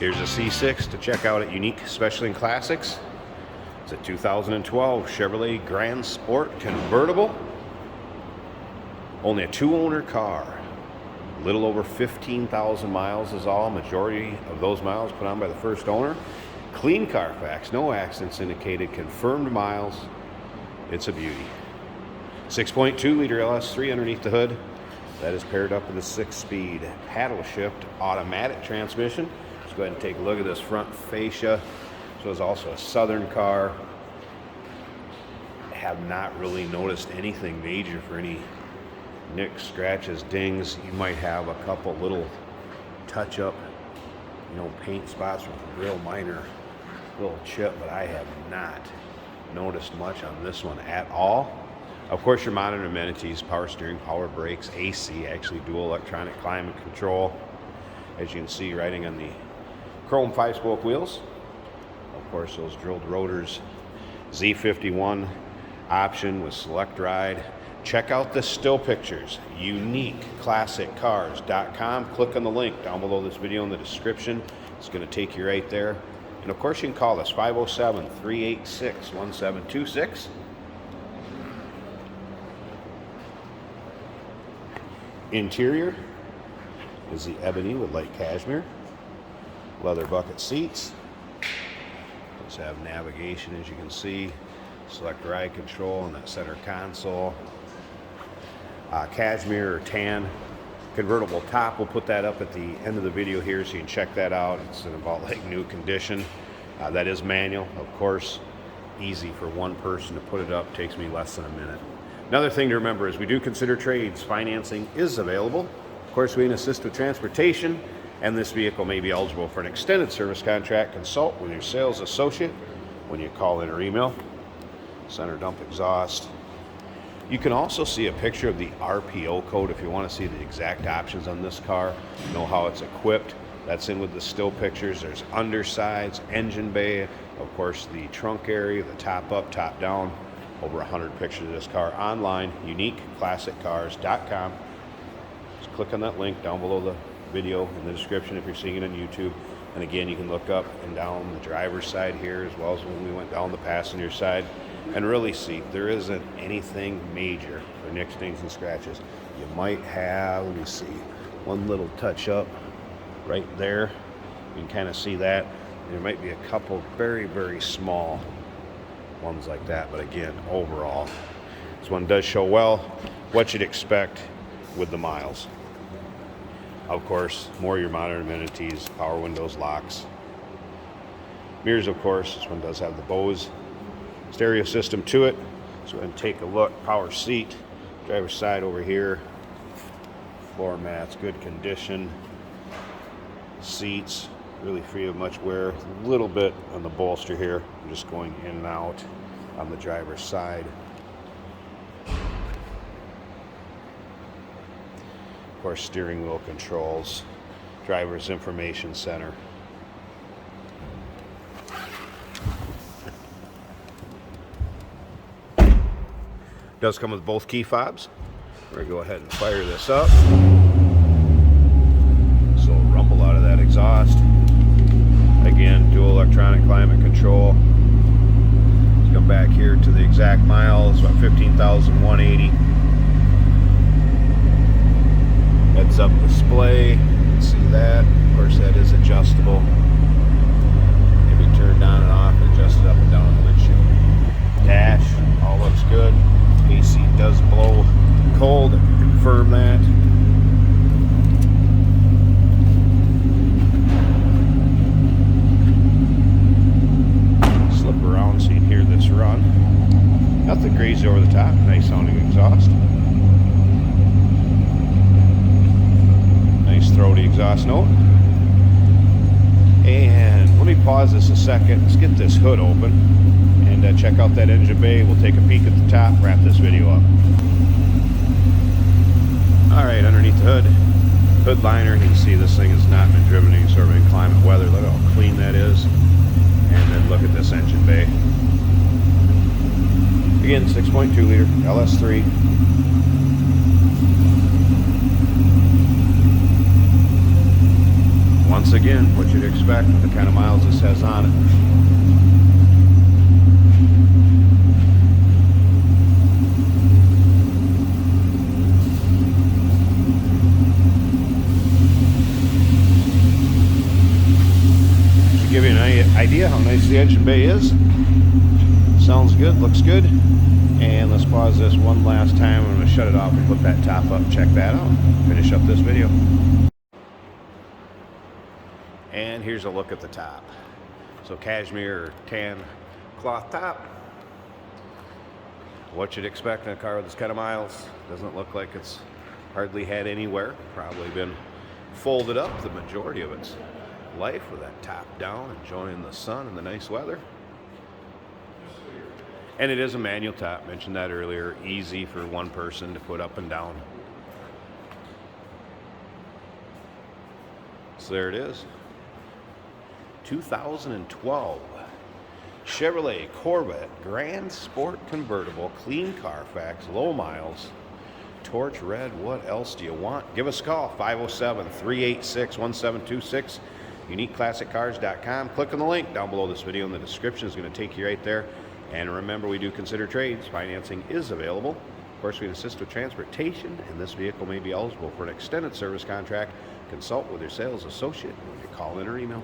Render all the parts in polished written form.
Here's a C6 to check out at Unique Specialty Classics. It's a 2012 Chevrolet Grand Sport Convertible. Only a 2-owner car. A little over 15,000 miles is all. Majority of those miles put on by the first owner. Clean Carfax, no accidents indicated, confirmed miles. It's a beauty. 6.2 liter LS3 underneath the hood. That is paired up with a 6-speed paddle shift automatic transmission. Let's go ahead and take a look at this front fascia. So it's also a Southern car. Have not really noticed anything major for any nicks, scratches, dings. You might have a couple little touch-up, paint spots with a real minor little chip, but I have not noticed much on this one at all. Of course, your modern amenities: power steering, power brakes, AC, actually dual electronic climate control. As you can see, riding on the chrome 5-spoke wheels. Of course, those drilled rotors. Z51 option with select ride. Check out the still pictures, uniqueclassiccars.com. Click on the link down below this video in the description. It's going to take you right there. And of course, you can call us 507-386-1726. Interior is the ebony with light cashmere. Leather bucket seats. Let's have navigation, as you can see. Select ride control in that center console. Cashmere or tan convertible top. We'll put that up at the end of the video here so you can check that out. It's in about like new condition. That is manual, of course. Easy for one person to put it up. Takes me less than a minute. Another thing to remember is we do consider trades. Financing is available. Of course, we can assist with transportation, and this vehicle may be eligible for an extended service contract. Consult with your sales associate when you call in or email. Center dump exhaust. You can also see a picture of the RPO code if you want to see the exact options on this car, know how it's equipped. That's in with the still pictures. There's undersides, engine bay, of course the trunk area, the top up, top down. Over 100 pictures of this car online, uniqueclassiccars.com. Just click on that link down below the video in the description if you're seeing it on YouTube. And again, you can look up and down the driver's side here as well as when we went down the passenger side and really see there isn't anything major for nicks, dings, and scratches. You might have, let me see, one little touch up right there. You can kind of see that. There might be a couple very, very small ones like that, but again, overall, this one does show well what you'd expect with the miles. Of course, more of your modern amenities: power windows, locks, mirrors. Of course, this one does have the Bose stereo system to it. So go ahead and take a look. Power seat, driver's side over here. Floor mats, good condition. Seats, really free of much wear. A little bit on the bolster here. I'm just going in and out on the driver's side. Of course, steering wheel controls, driver's information center. Does come with both key fobs. We're going to go ahead and fire this up. So rumble out of that exhaust. Again, dual electronic climate control. Let's come back here to the exact miles, about 15,180. Heads up display. You can see that. Of course, that is adjustable. Can be turned on and off and adjusted up and down on the windshield. Dash, all looks good. AC does blow cold. Confirm that. Around so you can hear this run. Nothing crazy over the top. Nice sounding exhaust. Nice throaty exhaust note. And let me pause this a second. Let's get this hood open and check out that engine bay. We'll take a peek at the top, wrap this video up. Alright, underneath the hood liner, you can see this thing has not been driven in sort of inclement weather. Look how clean that is. And then look at this engine bay. Again, 6.2 liter LS3. once again, what you'd expect with the kind of miles this has on it. Give you an idea how nice the engine bay is. Sounds good, looks good. And let's pause this one last time. I'm going to shut it off and put that top up. Check that out. Finish up this video. And here's a look at the top. So cashmere or tan cloth top. What you'd expect in a car with this kind of miles. Doesn't look like it's hardly had any wear. Probably been folded up the majority of its life with that top down, enjoying the sun and the nice weather. And it is a manual top, mentioned that earlier, easy for one person to put up and down. So there it is. 2012 Chevrolet Corvette Grand Sport Convertible, clean Carfax, low miles, torch red. What else do you want? Give us a call, 507-386-1726. UniqueClassicCars.com. Click on the link down below this video in the description. Is going to take you right there. And remember, we do consider trades. Financing is available. Of course, we can assist with transportation, and this vehicle may be eligible for an extended service contract. Consult with your sales associate when you call in or email.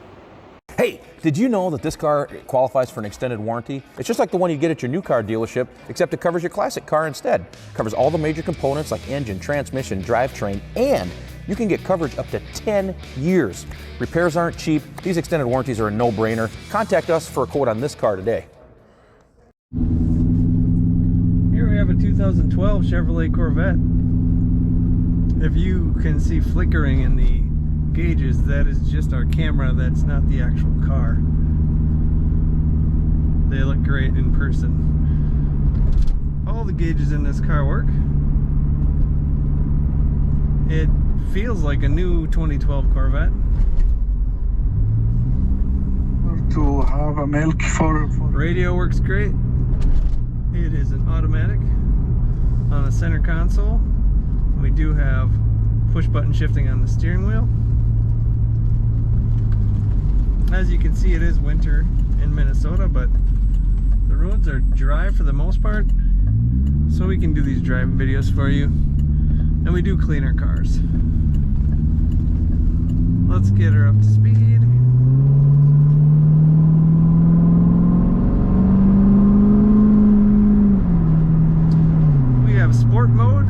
Hey, did you know that this car qualifies for an extended warranty? It's just like the one you get at your new car dealership, except it covers your classic car instead. It covers all the major components like engine, transmission, drivetrain, and you can get coverage up to 10 years. Repairs aren't cheap. These extended warranties are a no-brainer. Contact us for a quote on this car today. Here we have a 2012 Chevrolet Corvette. If you can see flickering in the gauges, that is just our camera. That's not the actual car. They look great in person. All the gauges in this car work. It feels like a new 2012 Corvette. To have a milk for radio works great. It is an automatic on the center console. We do have push button shifting on the steering wheel. As you can see, it is winter in Minnesota, but the roads are dry for the most part, so we can do these driving videos for you. And we do clean our cars. Let's get her up to speed. We have sport mode,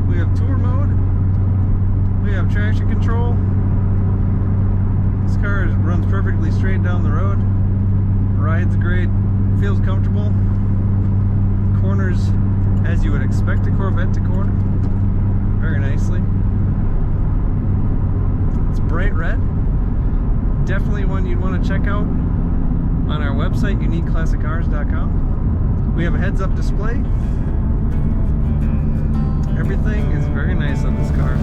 we have tour mode, we have traction control. This car runs perfectly straight down the road, rides great, feels comfortable, corners as you would expect a Corvette to corner very nicely. It's bright red, definitely one you'd want to check out on our website, UniqueClassicCars.com. We have a heads-up display. Everything is very nice on this car.